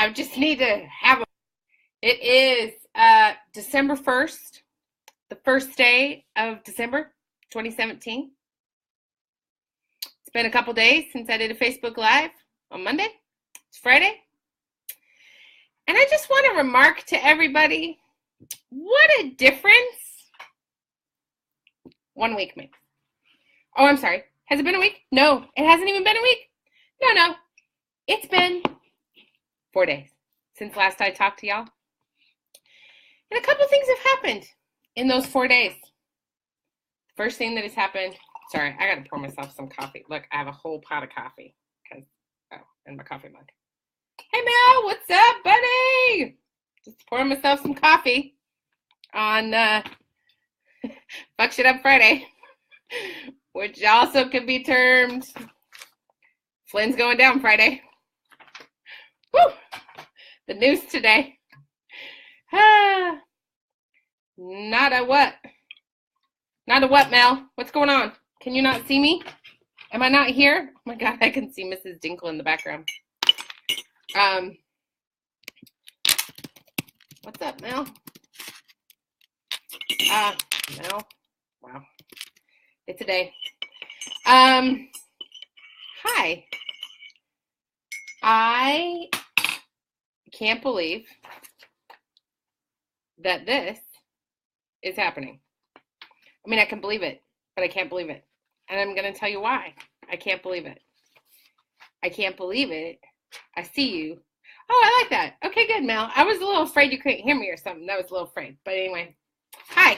I just need to have a... It is December 1st, the first day of December 2017. It's been a couple days since I did a Facebook Live on Monday. It's Friday. And I just want to remark to everybody, what a difference 1 week makes. Oh, I'm sorry. Has it been a week? No, it hasn't even been a week. No. It's been 4 days since last I talked to y'all. And a couple things have happened in those 4 days. First thing that has happened, sorry, I got to pour myself some coffee. Look, I have a whole pot of coffee in my coffee mug. Hey, Mel, what's up, buddy? Just pouring myself some coffee on Fuck Shit Up Friday, which also could be termed Flynn's going down Friday. Woo! The news today. Not a what? Not a what, Mel? What's going on? Can you not see me? Am I not here? Oh my God, I can see Mrs. Dinkle in the background. What's up, Mel? Mel. Wow. It's a day. Hi. I can't believe that this is happening. I mean, I can believe it, but I can't believe it. And I'm going to tell you why. I can't believe it. I can't believe it. I see you. Oh, I like that. Okay, good, Mel. I was a little afraid you couldn't hear me or something. I was a little afraid. But anyway, hi.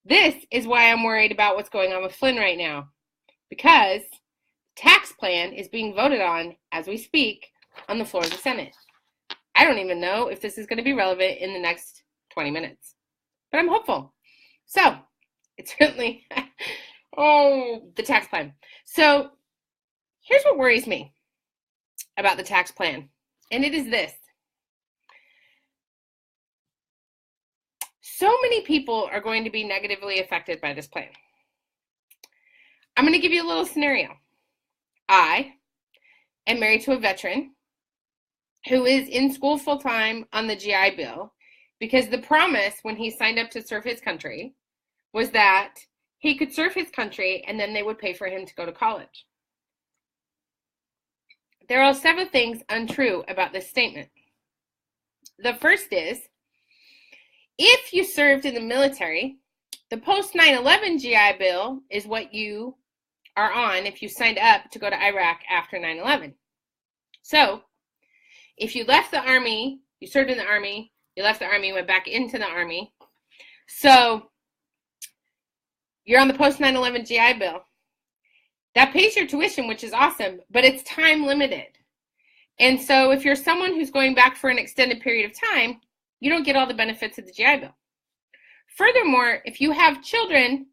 This is why I'm worried about what's going on with Flynn right now. Because the tax plan is being voted on as we speak on the floor of the Senate. I don't even know if this is going to be relevant in the next 20 minutes. But I'm hopeful. So, it's certainly, the tax plan. So, here's what worries me about the tax plan. And it is this. So many people are going to be negatively affected by this plan. I'm going to give you a little scenario. I am married to a veteran who is in school full-time on the GI Bill because the promise when he signed up to serve his country was that he could serve his country and then they would pay for him to go to college. There are several things untrue about this statement. The first is, if you served in the military, the post 9/11 GI Bill is what you are on if you signed up to go to Iraq after 9/11. So, if you left the Army, you served in the Army, you left the Army, went back into the Army. So, you're on the post 9/11 GI Bill. That pays your tuition, which is awesome, but it's time limited. And so if you're someone who's going back for an extended period of time, you don't get all the benefits of the GI Bill. Furthermore, if you have children,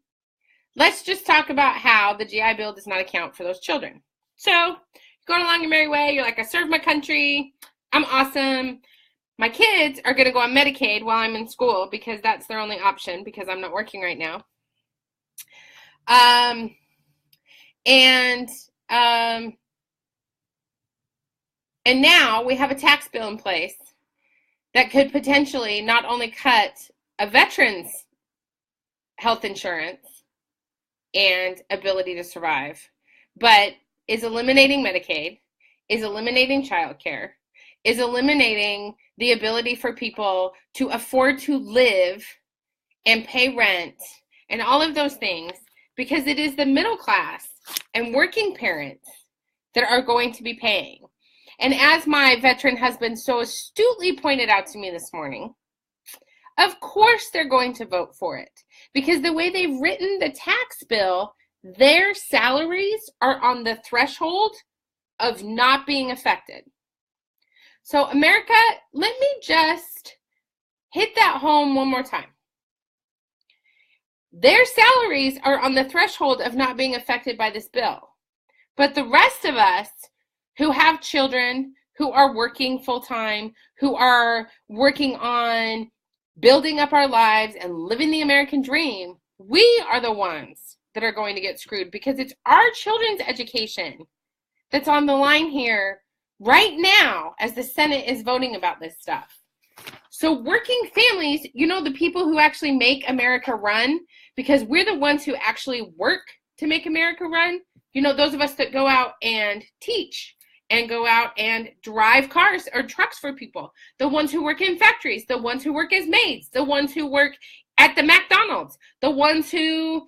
let's just talk about how the GI Bill does not account for those children. So you're going along your merry way. You're like, I served my country. I'm awesome. My kids are going to go on Medicaid while I'm in school because that's their only option because I'm not working right now. And now we have a tax bill in place that could potentially not only cut a veteran's health insurance and ability to survive, but is eliminating Medicaid, is eliminating childcare, is eliminating the ability for people to afford to live and pay rent and all of those things, because it is the middle class and working parents that are going to be paying. And as my veteran husband so astutely pointed out to me this morning, of course they're going to vote for it. Because the way they've written the tax bill, their salaries are on the threshold of not being affected. So America, let me just hit that home one more time. Their salaries are on the threshold of not being affected by this bill. But the rest of us who have children, who are working full-time, who are working on building up our lives and living the American dream, we are the ones that are going to get screwed because it's our children's education that's on the line here right now as the Senate is voting about this stuff. So working families, you know, the people who actually make America run, because we're the ones who actually work to make America run. You know, those of us that go out and teach and go out and drive cars or trucks for people, the ones who work in factories, the ones who work as maids, the ones who work at the McDonald's, the ones who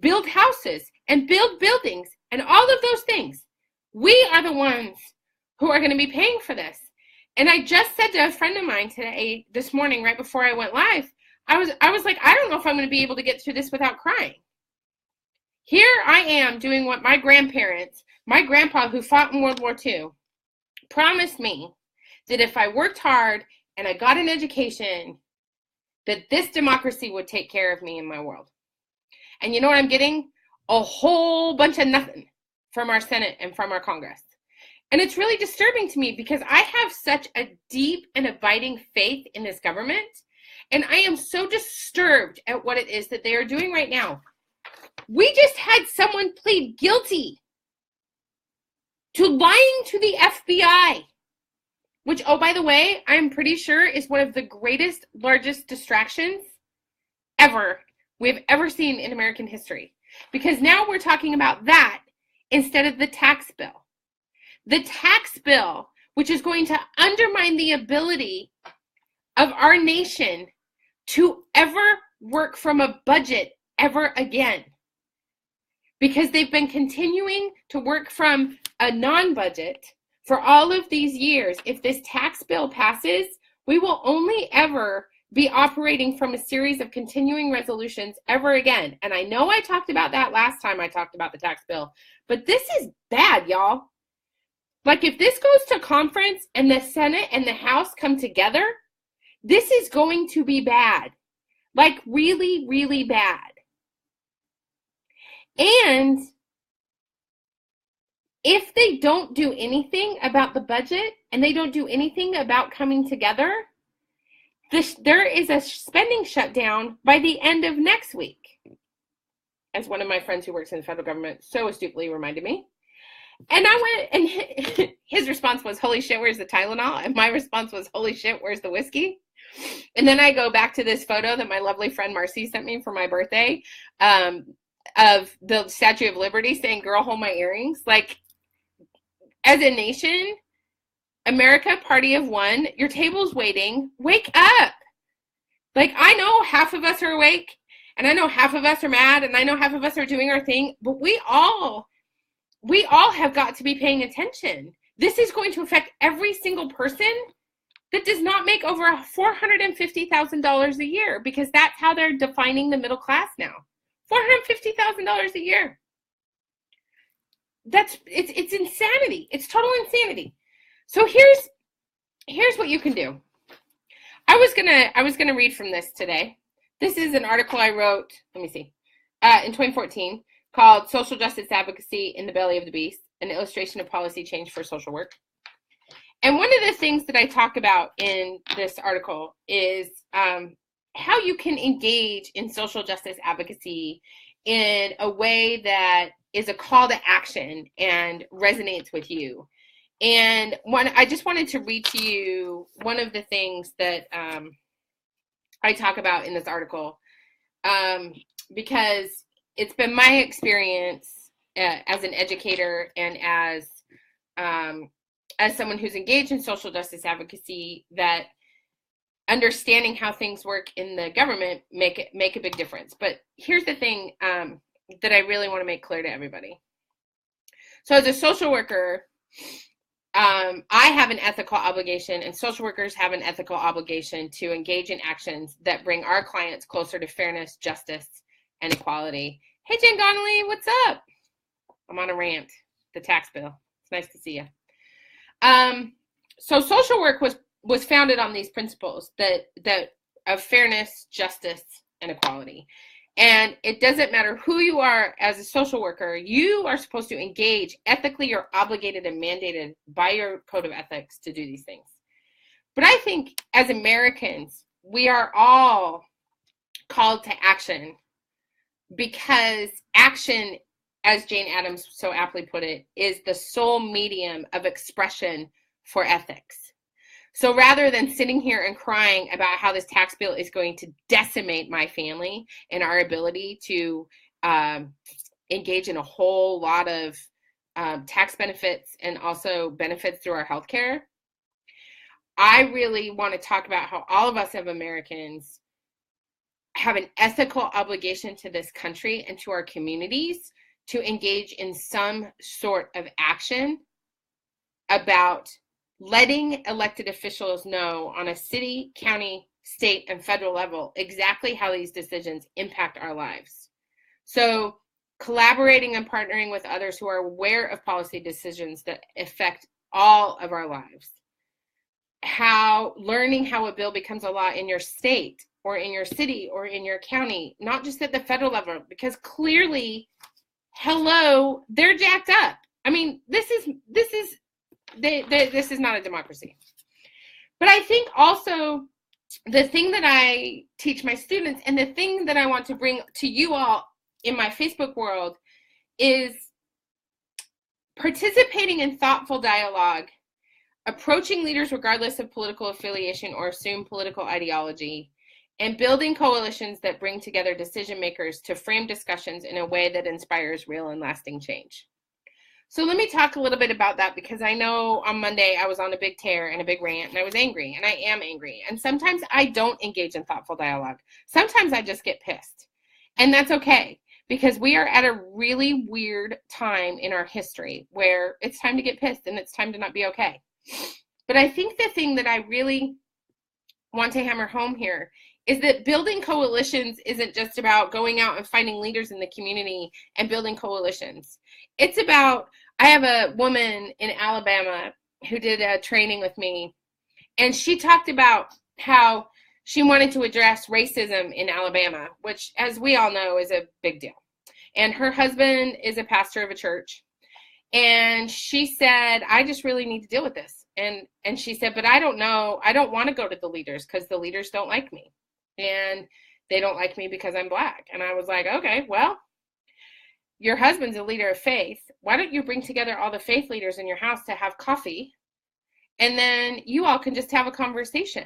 build houses and build buildings and all of those things. We are the ones who are going to be paying for this. And I just said to a friend of mine this morning, right before I went live, I was like, I don't know if I'm going to be able to get through this without crying. Here I am doing what my grandparents, my grandpa who fought in World War II, promised me that if I worked hard and I got an education, that this democracy would take care of me in my world. And you know what I'm getting? A whole bunch of nothing from our Senate and from our Congress. And it's really disturbing to me because I have such a deep and abiding faith in this government. And I am so disturbed at what it is that they are doing right now. We just had someone plead guilty to lying to the FBI, which, oh, by the way, I'm pretty sure is one of the greatest, largest distractions we've ever seen in American history. Because now we're talking about that instead of the tax bill. The tax bill, which is going to undermine the ability of our nation to ever work from a budget ever again. Because they've been continuing to work from a non-budget for all of these years. If this tax bill passes, we will only ever be operating from a series of continuing resolutions ever again. And I know I talked about that last time I talked about the tax bill, but this is bad, y'all. Like, if this goes to conference and the Senate and the House come together, this is going to be bad. Like, really, really bad. And if they don't do anything about the budget and they don't do anything about coming together, there is a spending shutdown by the end of next week. As one of my friends who works in the federal government so astutely reminded me. And I went, and his response was, holy shit, where's the Tylenol? And my response was, holy shit, where's the whiskey? And then I go back to this photo that my lovely friend Marcy sent me for my birthday of the Statue of Liberty saying, girl, hold my earrings. Like, as a nation, America, party of one, your table's waiting. Wake up. Like, I know half of us are awake, and I know half of us are mad, and I know half of us are doing our thing, but we all have got to be paying attention. This is going to affect every single person that does not make over $450,000 a year, because that's how they're defining the middle class now. $450,000 a year. It's insanity. It's total insanity. So here's what you can do. I was gonna read from this today. This is an article I wrote, let me see, in 2014 called Social Justice Advocacy in the Belly of the Beast, an illustration of policy change for social work. And one of the things that I talk about in this article is how you can engage in social justice advocacy in a way that is a call to action and resonates with you. And I just wanted to read to you one of the things that I talk about in this article, because it's been my experience as an educator and as someone who's engaged in social justice advocacy that understanding how things work in the government make a big difference. But here's the thing that I really want to make clear to everybody. So as a social worker, I have an ethical obligation, and social workers have an ethical obligation to engage in actions that bring our clients closer to fairness, justice, and equality. Hey, Jen Donnelly, what's up? I'm on a rant. The tax bill. It's nice to see you. So social work was founded on these principles that of fairness, justice, and equality. And it doesn't matter who you are as a social worker, you are supposed to engage ethically. You're obligated and mandated by your code of ethics to do these things. But I think as Americans, we are all called to action, because action as Jane Addams so aptly put it, is the sole medium of expression for ethics. So rather than sitting here and crying about how this tax bill is going to decimate my family and our ability to engage in a whole lot of tax benefits and also benefits through our healthcare, I really want to talk about how all of us as Americans have an ethical obligation to this country and to our communities to engage in some sort of action about letting elected officials know on a city, county, state, and federal level exactly how these decisions impact our lives. So collaborating and partnering with others who are aware of policy decisions that affect all of our lives. Learning how a bill becomes a law in your state or in your city or in your county, not just at the federal level, because clearly, hello, they're jacked up. I mean, this is not a democracy. But I think also the thing that I teach my students and the thing that I want to bring to you all in my Facebook world is participating in thoughtful dialogue, approaching leaders regardless of political affiliation or assumed political ideology, and building coalitions that bring together decision makers to frame discussions in a way that inspires real and lasting change. So let me talk a little bit about that, because I know on Monday I was on a big tear and a big rant, and I was angry, and I am angry. And sometimes I don't engage in thoughtful dialogue. Sometimes I just get pissed. And that's okay, because we are at a really weird time in our history where it's time to get pissed and it's time to not be okay. But I think the thing that I really want to hammer home here is that building coalitions isn't just about going out and finding leaders in the community and building coalitions. It's about, I have a woman in Alabama who did a training with me, and she talked about how she wanted to address racism in Alabama, which, as we all know, is a big deal. And her husband is a pastor of a church. And she said, I just really need to deal with this. And she said, but I don't know, I don't want to go to the leaders because the leaders don't like me. And they don't like me because I'm Black. And I was like, okay, well, your husband's a leader of faith. Why don't you bring together all the faith leaders in your house to have coffee? And then you all can just have a conversation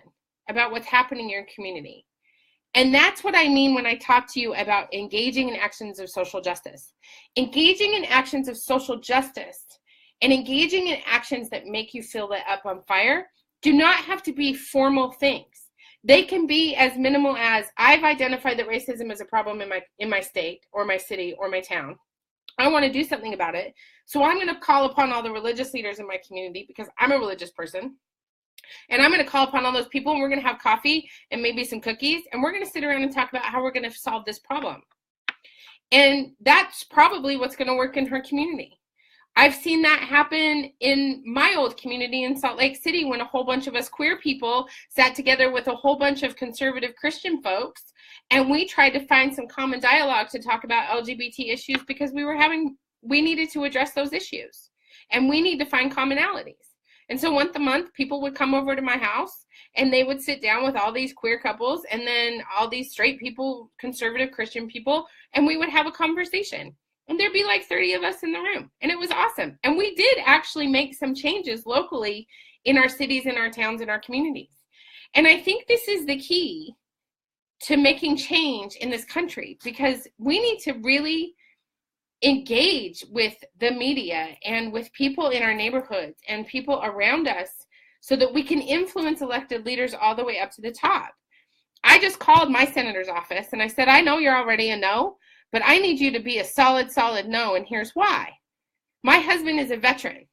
about what's happening in your community. And that's what I mean when I talk to you about engaging in actions of social justice. Engaging in actions of social justice and engaging in actions that make you feel lit up on fire do not have to be formal things. They can be as minimal as, I've identified that racism is a problem in my state or my city or my town. I want to do something about it. So I'm going to call upon all the religious leaders in my community because I'm a religious person. And I'm going to call upon all those people, and we're going to have coffee and maybe some cookies, and we're going to sit around and talk about how we're going to solve this problem. And that's probably what's going to work in her community. I've seen that happen in my old community in Salt Lake City when a whole bunch of us queer people sat together with a whole bunch of conservative Christian folks, and we tried to find some common dialogue to talk about LGBT issues because we needed to address those issues, and we need to find commonalities. And so once a month, people would come over to my house, and they would sit down with all these queer couples and then all these straight people, conservative Christian people, and we would have a conversation. And there'd be like 30 of us in the room. And it was awesome. And we did actually make some changes locally in our cities, in our towns, in our communities. And I think this is the key to making change in this country, because we need to really engage with the media and with people in our neighborhoods and people around us so that we can influence elected leaders all the way up to the top. I just called my senator's office and I said, I know you're already a no, but I need you to be a solid no, and here's why. My husband is a veteran.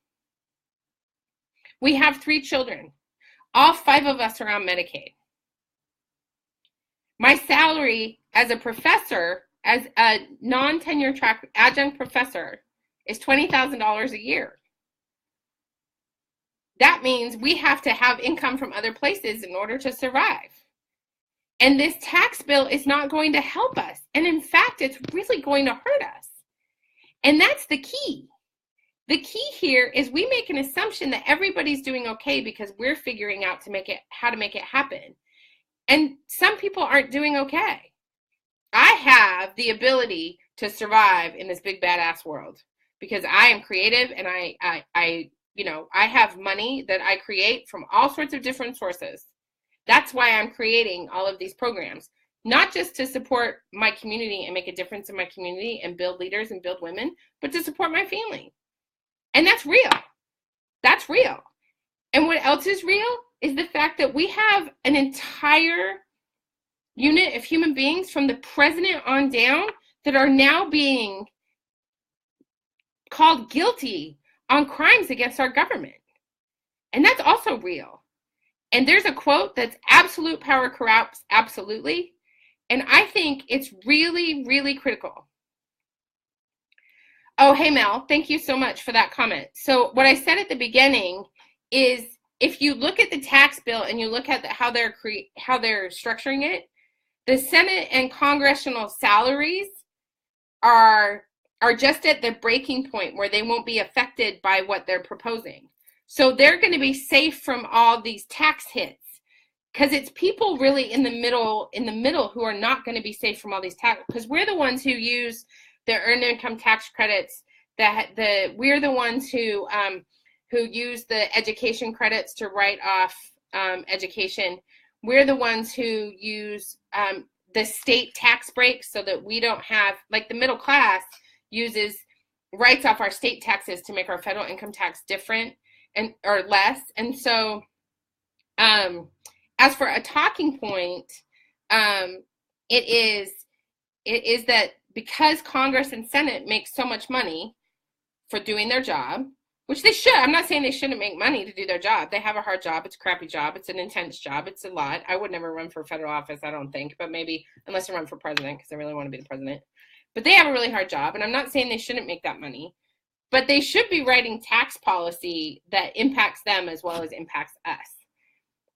We have 3 children. All 5 of us are on Medicaid. My salary as a professor, as a non-tenure track adjunct professor, is $20,000 a year. That means we have to have income from other places in order to survive. And this tax bill is not going to help us. And in fact, it's really going to hurt us. And that's the key. The key here is we make an assumption that everybody's doing okay because we're figuring out how to make it happen. And some people aren't doing okay. I have the ability to survive in this big badass world, because I am creative and I have money that I create from all sorts of different sources. That's why I'm creating all of these programs, not just to support my community and make a difference in my community and build leaders and build women, but to support my family. And that's real. That's real. And what else is real is the fact that we have an entire unit of human beings from the president on down that are now being called guilty on crimes against our government. And that's also real. And there's a quote that's absolute power corrupts absolutely. And I think it's really, really critical. Oh, hey, Mel, thank you so much for that comment. So what I said at the beginning is, if you look at the tax bill and you look at how they're structuring it, the Senate and congressional salaries are just at the breaking point where they won't be affected by what they're proposing. So they're going to be safe from all these tax hits, because it's people really in the middle who are not going to be safe from all these tax, because we're the ones who use the earned income tax credits. We're the ones who use the education credits to write off education. We're the ones who use the state tax breaks so that we don't have, like the middle class writes off our state taxes to make our federal income tax different or less. And so as for a talking point, it is that because Congress and Senate make so much money for doing their job, which they should. I'm not saying they shouldn't make money to do their job. They have a hard job. It's a crappy job. It's an intense job. It's a lot. I would never run for federal office, I don't think, but maybe unless I run for president, because I really want to be the president. But they have a really hard job, and I'm not saying they shouldn't make that money, but they should be writing tax policy that impacts them as well as impacts us.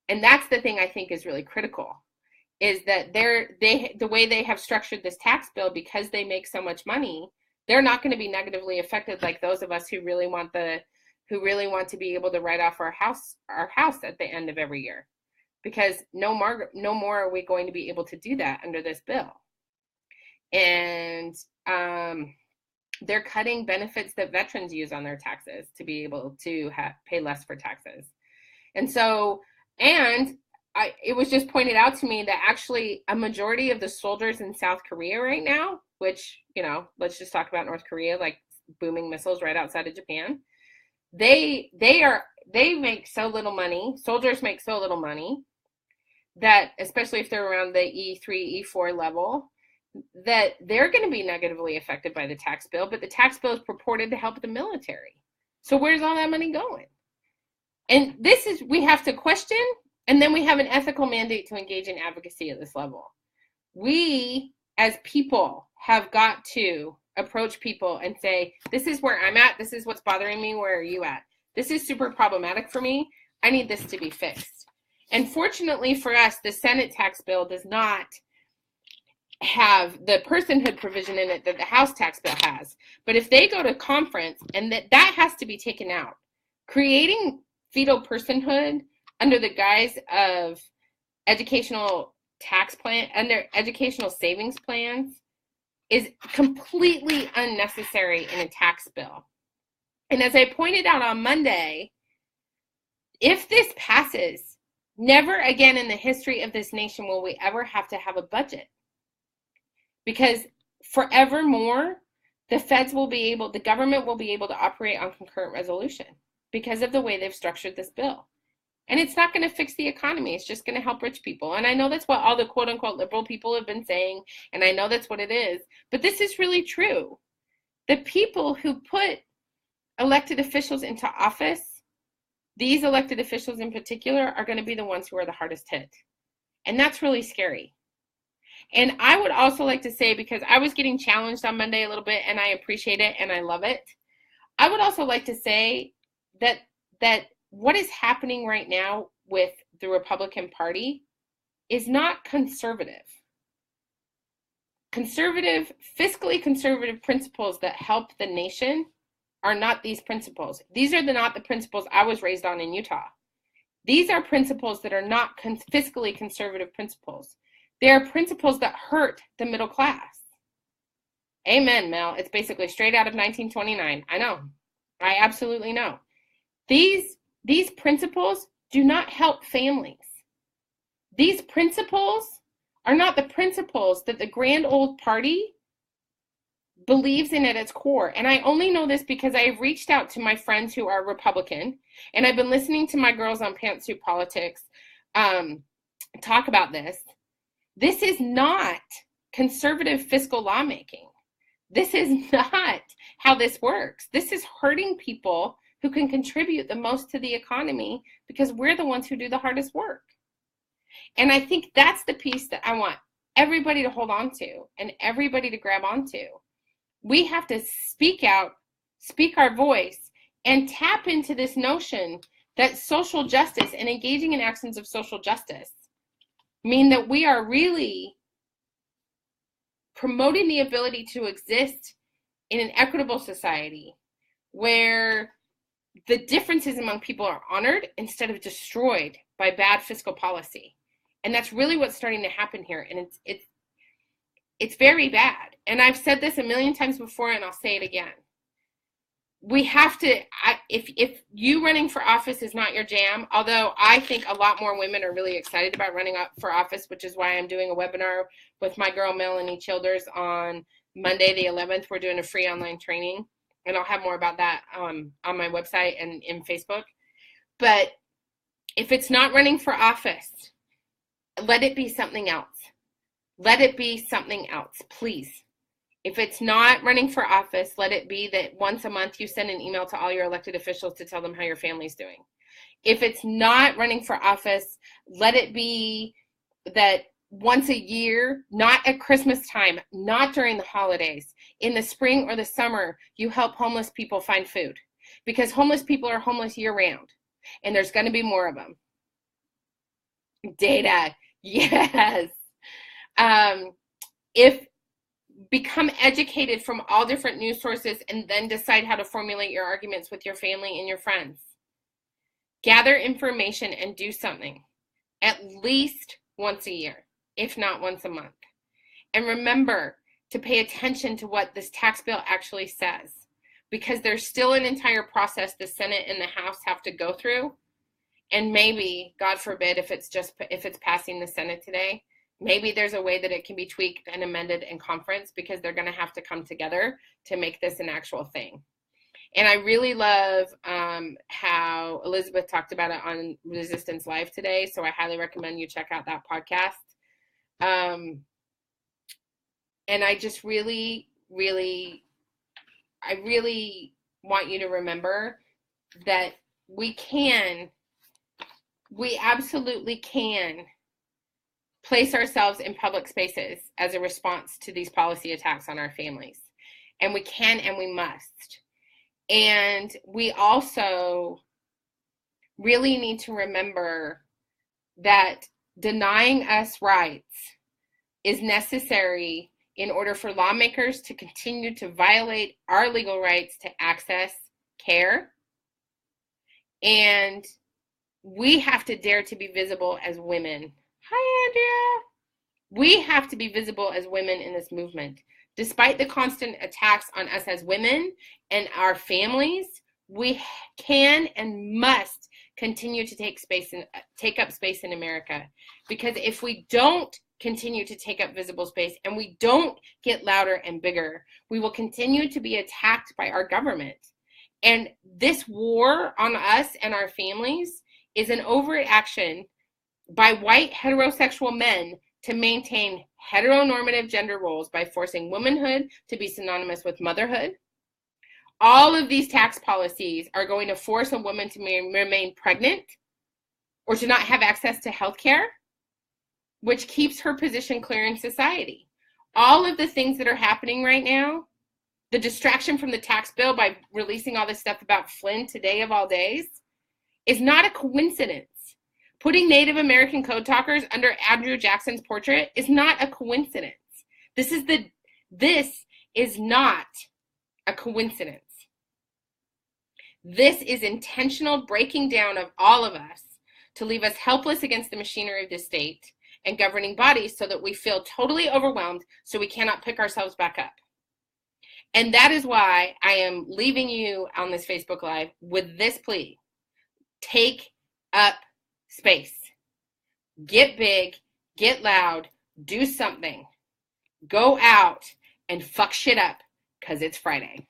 And that's the thing I think is really critical, is that the way they have structured this tax bill, because they make so much money, they're not going to be negatively affected like those of us who really want to be able to write off our house at the end of every year, because no more are we going to be able to do that under this bill. And they're cutting benefits that veterans use on their taxes to be able to pay less for taxes. And so, it was just pointed out to me that actually a majority of the soldiers in South Korea right now, which, let's just talk about North Korea, like booming missiles right outside of Japan. They make so little money. Soldiers make so little money that, especially if they're around the E3, E4 level, that they're going to be negatively affected by the tax bill. But the tax bill is purported to help the military. So where's all that money going? And we have to question, and then we have an ethical mandate to engage in advocacy at this level. We, as people, have got to approach people and say, this is where I'm at. This is what's bothering me. Where are you at? This is super problematic for me. I need this to be fixed. And fortunately for us, the Senate tax bill does not have the personhood provision in it that the House tax bill has. But if they go to conference, and that has to be taken out, creating fetal personhood under the guise of educational tax plan, under educational savings plans, is completely unnecessary in a tax bill. And as I pointed out on Monday, if this passes, never again in the history of this nation will we ever have to have a budget. Because forevermore, the government will be able to operate on concurrent resolution because of the way they've structured this bill. And it's not going to fix the economy. It's just going to help rich people. And I know that's what all the quote unquote liberal people have been saying. And I know that's what it is. But this is really true. The people who put elected officials into office, these elected officials in particular, are going to be the ones who are the hardest hit. And that's really scary. And I would also like to say, because I was getting challenged on Monday a little bit, and I appreciate it and I love it, I would also like to say that what is happening right now with the Republican Party is not conservative. Fiscally conservative principles that help the nation are not these principles. These are not the principles I was raised on in Utah. These are principles that are not fiscally conservative principles. They are principles that hurt the middle class. Amen, Mel. It's basically straight out of 1929. I know. I absolutely know. These principles do not help families. These principles are not the principles that the grand old party believes in at its core. And I only know this because I have reached out to my friends who are Republican, and I've been listening to my girls on Pantsuit Politics talk about this. This is not conservative fiscal lawmaking. This is not how this works. This is hurting people who can contribute the most to the economy because we're the ones who do the hardest work. And I think that's the piece that I want everybody to hold on to and everybody to grab onto. We have to speak out, speak our voice, and tap into this notion that social justice and engaging in actions of social justice mean that we are really promoting the ability to exist in an equitable society where the differences among people are honored instead of destroyed by bad fiscal policy. And that's really what's starting to happen here. And it's very bad. And I've said this a million times before, and I'll say it again. We have to, if you running for office is not your jam, although I think a lot more women are really excited about running up for office, which is why I'm doing a webinar with my girl Melanie Childers on Monday the 11th. We're doing a free online training, and I'll have more about that on my website and in Facebook. But if it's not running for office, let it be something else. Let it be something else, please. If it's not running for office, let it be that once a month you send an email to all your elected officials to tell them how your family's doing. If it's not running for office, let it be that once a year, not at Christmas time, not during the holidays, in the spring or the summer, you help homeless people find food. Because homeless people are homeless year-round, and there's going to be more of them. Data, yes. If become educated from all different news sources and then decide how to formulate your arguments with your family and your friends. Gather information and do something at least once a year, if not once a month. And remember to pay attention to what this tax bill actually says, because there's still an entire process the Senate and the House have to go through. And maybe, God forbid, if it's passing the Senate today, maybe there's a way that it can be tweaked and amended in conference, because they're going to have to come together to make this an actual thing. And I really love how Elizabeth talked about it on Resistance Live today. So I highly recommend you check out that podcast. And I just really want you to remember that we absolutely can place ourselves in public spaces as a response to these policy attacks on our families. And we can and we must. And we also really need to remember that denying us rights is necessary in order for lawmakers to continue to violate our legal rights to access care. And we have to dare to be visible as women. Hi, Andrea. We have to be visible as women in this movement. Despite the constant attacks on us as women and our families, we can and must continue to take up space in America. Because if we don't continue to take up visible space and we don't get louder and bigger, we will continue to be attacked by our government. And this war on us and our families is an overt action by white heterosexual men to maintain heteronormative gender roles by forcing womanhood to be synonymous with motherhood. All of these tax policies are going to force a woman to remain pregnant or to not have access to health care, which keeps her position clear in society. All of the things that are happening right now, the distraction from the tax bill by releasing all this stuff about Flynn today of all days, is not a coincidence. Putting Native American code talkers under Andrew Jackson's portrait is not a coincidence. This is not a coincidence. This is intentional breaking down of all of us to leave us helpless against the machinery of the state and governing bodies so that we feel totally overwhelmed so we cannot pick ourselves back up. And that is why I am leaving you on this Facebook Live with this plea. Take up space. Get big, get loud, do something. Go out and fuck shit up because it's Friday.